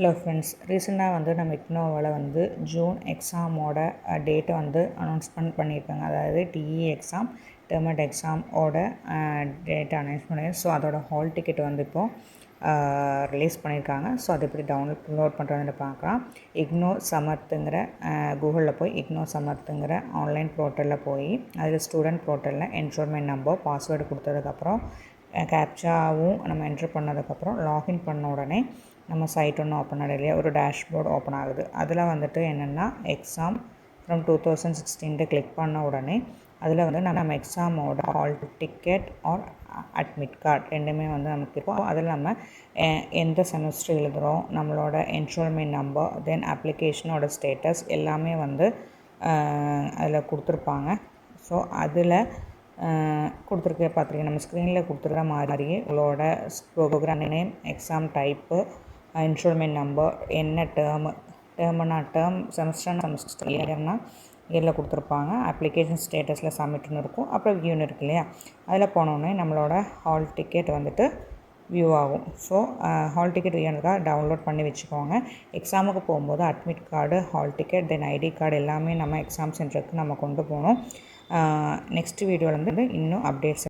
Hello friends, ரீசெண்டாக நம்ம இக்னோவில் June எக்ஸாமோட டேட்டை அனௌன்ஸ்மெண்ட் பண்ணியிருக்காங்க. அதாவது டிஇ எக்ஸாம், டெர்மட் எக்ஸாமோட டேட்டை அனௌன்ஸ் பண்ணியிருக்காங்க. ஸோ அதோட ஹால் டிக்கெட் இப்போது ரிலீஸ் பண்ணியிருக்காங்க. ஸோ அதை எப்படி டவுன்லோட் பண்ணுறதுன்னு பார்க்கலாம். இக்னோ சமர்த்துங்கிற கூகுளில் போய் இக்னோ சமர்த்துங்கிற ஆன்லைன் போர்ட்டலில் போய் அதில் ஸ்டூடெண்ட் போர்ட்டலில் என்ரோல்மெண்ட் நம்பர், பாஸ்வேர்டு கொடுத்ததுக்கப்புறம் கேப்சாவும் நம்ம என்ட்ரு பண்ணதுக்கப்புறம் லாகின் பண்ண உடனே நம்ம சைட் ஒன்று ஓப்பன் ஆகுது இல்லையா, ஒரு டேஷ்போர்டு ஓப்பன் ஆகுது. அதில் என்னென்னா எக்ஸாம் ஃப்ரம் 2016 கிளிக் பண்ண உடனே அதில் நம்ம எக்ஸாமோட hall ticket or admit card ரெண்டுமே நமக்கு இருக்கும். அதில் நம்ம எந்த செமஸ்டர் எழுதுகிறோம், நம்மளோட என்ரோல்மெண்ட் நம்பர், தென் அப்ளிகேஷனோட ஸ்டேட்டஸ் எல்லாமே அதில் கொடுத்துருப்பாங்க. ஸோ அதில் கொடுத்துருக்க பார்த்துருக்கேன். நம்ம ஸ்க்ரீனில் கொடுத்துருக்க மாதிரியே உங்களோட programme name, exam type, enrolment number, என்ன டேர்ம்னா டேர்ம், செமஸ்டர் இயரில் கொடுத்துருப்பாங்க. அப்ளிகேஷன் ஸ்டேட்டஸில் சப்மிட்னு இருக்கும். அப்புறம் வியூன்னு இருக்கு இல்லையா, அதில் போனோடனே நம்மளோட ஹால் டிக்கெட் வியூ ஆகும். ஸோ ஹால் டிக்கெட் வியூனுக்காக டவுன்லோட் பண்ணி வச்சுக்கோங்க. எக்ஸாமுக்கு போகும்போது அட்மிட் கார்டு, ஹால் டிக்கெட், தென் ஐடி கார்டு எல்லாமே நம்ம எக்ஸாம் சென்டருக்கு நம்ம கொண்டு போகணும். நெக்ஸ்ட் வீடியோவில் இன்னும் அப்டேட்ஸ்